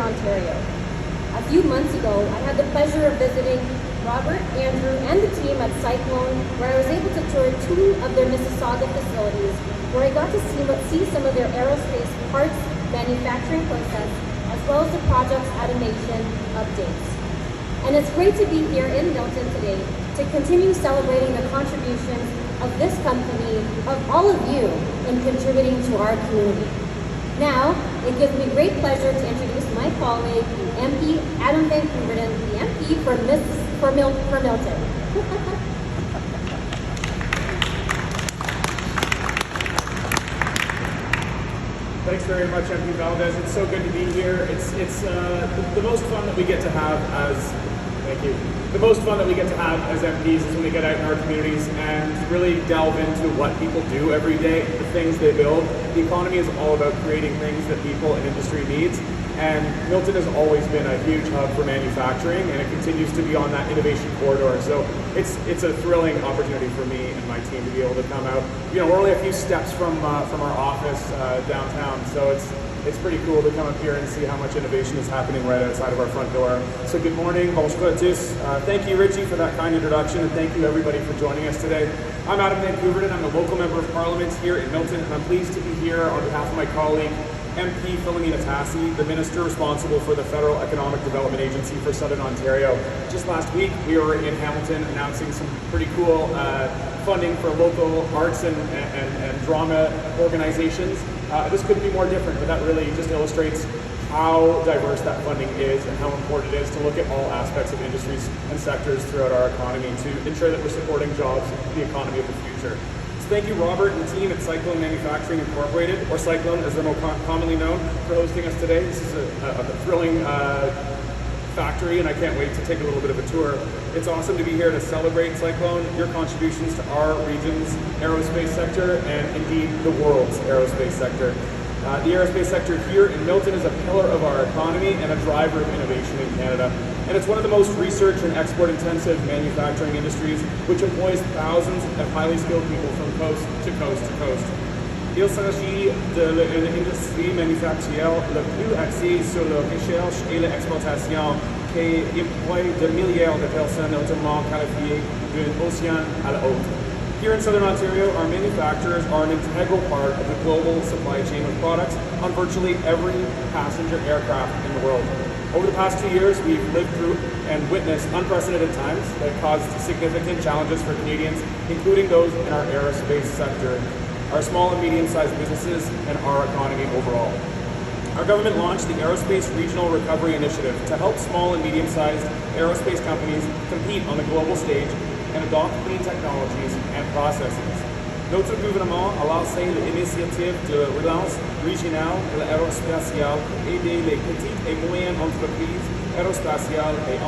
Ontario. A few months ago, I had the pleasure of visiting Robert, Andrew, and the team at Cyclone, where I was able to tour two of their Mississauga facilities, where I got to see some of their aerospace parts manufacturing process, as well as the project's automation updates. And it's great to be here in Milton today to continue celebrating the contributions of this company, of all of you, in contributing to our community. Now, it gives me great pleasure to introduce my colleague, MP Adam Van Couverden, the MP for Milton. Thanks very much, MP Valdez. It's so good to be here. It's the most fun that we get to have as the most fun that we get to have as MPs is when we get out in our communities and really delve into what people do every day, the things they build. The economy is all about creating things that people and industry needs. And Milton has always been a huge hub for manufacturing, and it continues to be on that innovation corridor. So it's a thrilling opportunity for me and my team to be able to come out. You know, we're only a few steps from our office downtown, so it's pretty cool to come up here and see how much innovation is happening right outside of our front door. So good morning, bonjour à tous. Thank you, Richie, for that kind introduction, and thank you everybody for joining us today. I'm Adam Van Couverden. I'm the local member of Parliament here in Milton, and I'm pleased to be here on behalf of my colleague, MP Philomena Tassi, the Minister responsible for the Federal Economic Development Agency for Southern Ontario. Just last week, we were in Hamilton announcing some pretty cool funding for local arts and drama organizations. This couldn't be more different, but that really just illustrates how diverse that funding is and how important it is to look at all aspects of industries and sectors throughout our economy to ensure that we're supporting jobs and the economy of the future. Thank you, Robert and the team at Cyclone Manufacturing Incorporated, or Cyclone as they're more commonly known, for hosting us today. This is a thrilling factory, and I can't wait to take a little bit of a tour. It's awesome to be here to celebrate Cyclone, your contributions to our region's aerospace sector, and indeed the world's aerospace sector. The aerospace sector here in Milton is a pillar of our economy and a driver of innovation in Canada. And it's one of the most research and export-intensive manufacturing industries, which employs thousands of highly skilled people from coast to coast to coast. Il s'agit d'une industrie manufacturière le plus axée sur la recherche et l'exportation, qui emploie de milliers de personnes hautement qualifiées d'un océan à l'autre. Here in Southern Ontario, our manufacturers are an integral part of the global supply chain of products on virtually every passenger aircraft in the world. Over the past 2 years, we've lived through and witnessed unprecedented times that caused significant challenges for Canadians, including those in our aerospace sector, our small and medium-sized businesses, and our economy overall. Our government launched the Aerospace Regional Recovery Initiative to help small and medium-sized aerospace companies compete on the global stage and adopt clean technologies and processes. Notre gouvernement a lancé l'initiative de relance régionale de l'aérospatiale pour aider les petites et moyennes entreprises aérospatiales et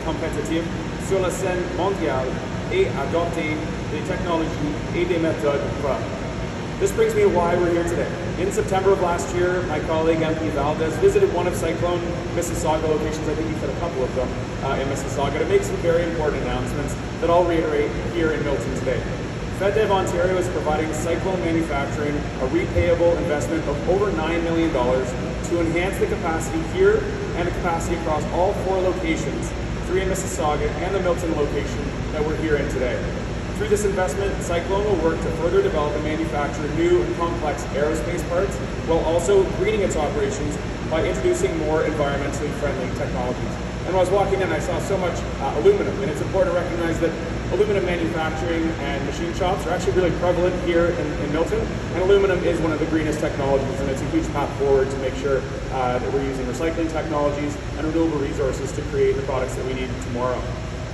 compétitives sur la scène mondiale et adopter des technologies et des méthodes propres. This brings me to why we're here today. In September of last year, my colleague MP Valdez visited one of Cyclone Mississauga locations. I think he said a couple of them in Mississauga to make some very important announcements that I'll reiterate here in Milton today. FedDev Ontario is providing Cyclone Manufacturing a repayable investment of over $9 million to enhance the capacity here and the capacity across all 4 locations, 3 in Mississauga and the Milton location that we're here in today. Through this investment, Cyclone will work to further develop and manufacture new and complex aerospace parts while also greening its operations by introducing more environmentally friendly technologies. And when I was walking in, I saw so much aluminum, and it's important to recognize that aluminum manufacturing and machine shops are actually really prevalent here in Milton, and aluminum is one of the greenest technologies, and it's a huge path forward to make sure that we're using recycling technologies and renewable resources to create the products that we need tomorrow.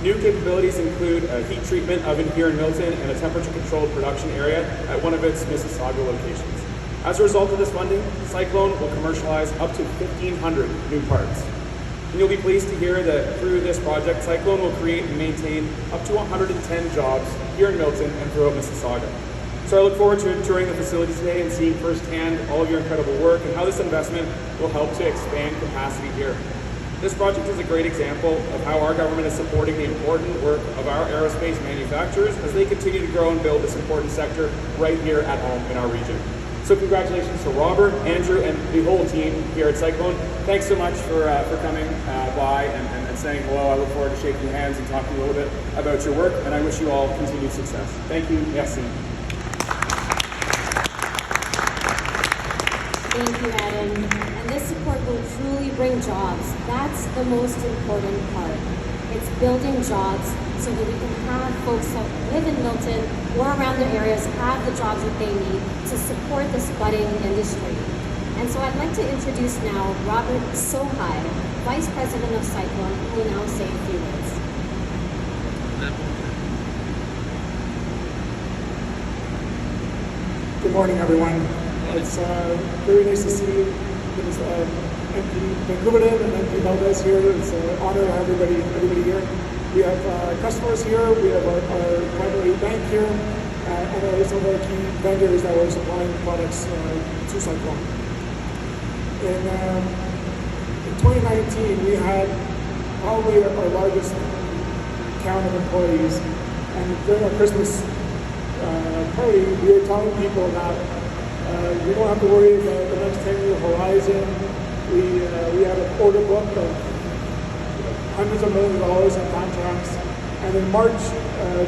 New capabilities include a heat treatment oven here in Milton and a temperature-controlled production area at one of its Mississauga locations. As a result of this funding, Cyclone will commercialize up to 1,500 new parts. And you'll be pleased to hear that through this project, Cyclone will create and maintain up to 110 jobs here in Milton and throughout Mississauga. So I look forward to touring the facility today and seeing firsthand all of your incredible work and how this investment will help to expand capacity here. This project is a great example of how our government is supporting the important work of our aerospace manufacturers as they continue to grow and build this important sector right here at home in our region. So congratulations to Robert, Andrew, and the whole team here at Cyclone. Thanks so much for coming by and saying hello. I look forward to shaking hands and talking a little bit about your work, and I wish you all continued success. Thank you. Merci. Thank you, Adam. And this support will truly bring jobs. That's the most important part. It's building jobs so that we can have folks that live in Milton or around the areas have the jobs that they need to support this budding industry. And so I'd like to introduce now Robert Sohai, Vice President of Cyclone, who will now say a few words. Good morning, everyone. It's very nice to see MP Vancouver and MP Valdez here. It's an honor to have everybody here. We have customers here. We have our primary bank here, and some of our key vendors that were supplying products to Cyclone. In 2019, we had probably our largest count of employees, and during our Christmas party, we were telling people that we don't have to worry about the next 10-year horizon. We have an order book of hundreds of millions of dollars in contracts. And in March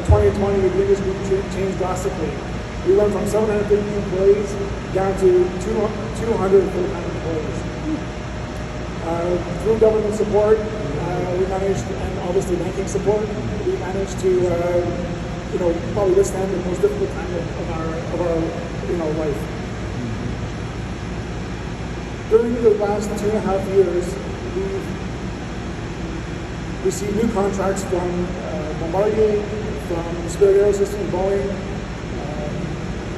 2020, the industry changed drastically. We went from 750 employees down to 200 full-time employees. Through government support, we managed, and obviously banking support, we managed to probably withstand the most difficult time of our life. During the last 2.5 years, we've received new contracts from Bombardier, from Spirit Aerosystems, Boeing,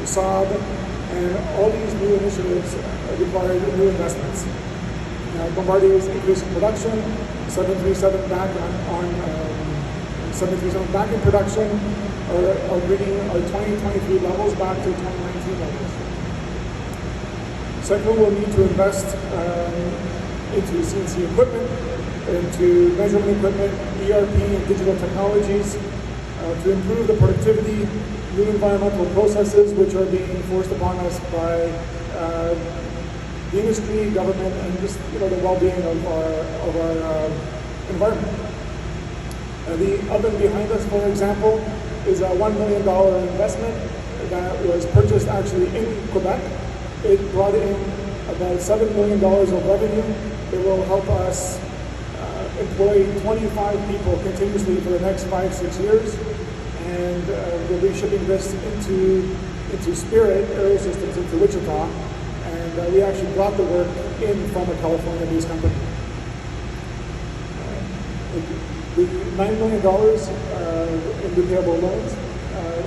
Saab, and all these new initiatives require new investments. Now, Bombardier is increasing production, 737 back on 737 back in production, are bringing our 2023 levels back to 2019 levels. Cyclone will need to invest into CNC equipment, into measurement equipment, ERP and digital technologies to improve the productivity, new environmental processes which are being forced upon us by the industry, government, and just the well-being of our environment. The oven behind us, for example, is a $1 million investment that was purchased actually in Quebec. It brought in about $7 million of revenue. It will help us employ 25 people continuously for the next 5-6 years. And we'll be shipping this into Spirit Aerosystems into Wichita. And we actually brought the work in from a California-based company. The $9 million in repayable loans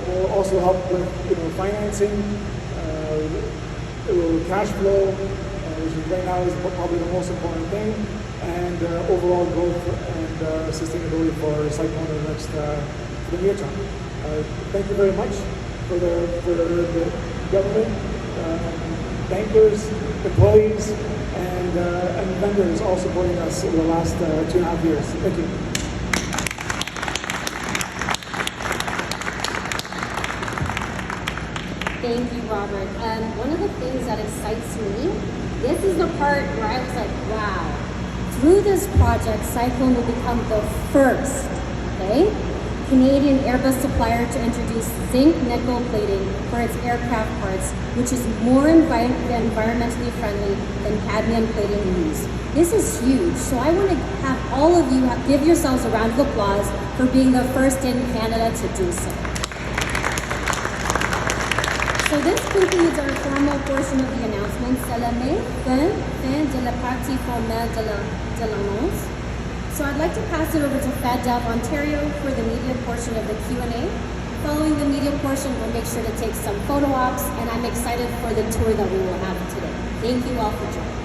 will also help with financing, cash flow, which right now is probably the most important thing, and overall growth and sustainability for Cyclone in the near term. Thank you very much for the government, bankers, employees, and vendors all supporting us over the last 2.5 years. Thank you. Thank you, Robert. One of the things that excites me, this is the part where I was like, wow, through this project, Cyclone will become the first, Canadian Airbus supplier to introduce zinc nickel plating for its aircraft parts, which is more environmentally friendly than cadmium plating used. This is huge, so I want to have all of you give yourselves a round of applause for being the first in Canada to do so. So this concludes our formal portion of the announcements. C'est la fin de la partie formelle de l'annonce. So I'd like to pass it over to FedDev Ontario for the media portion of the Q&A. Following the media portion, we'll make sure to take some photo ops, and I'm excited for the tour that we will have today. Thank you all for joining.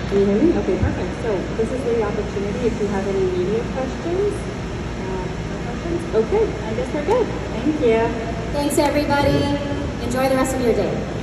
Can you hear me? Okay, perfect. So this is the opportunity if you have any media questions. Okay, I guess we're good. Thank you. Thanks, everybody. Enjoy the rest of your day.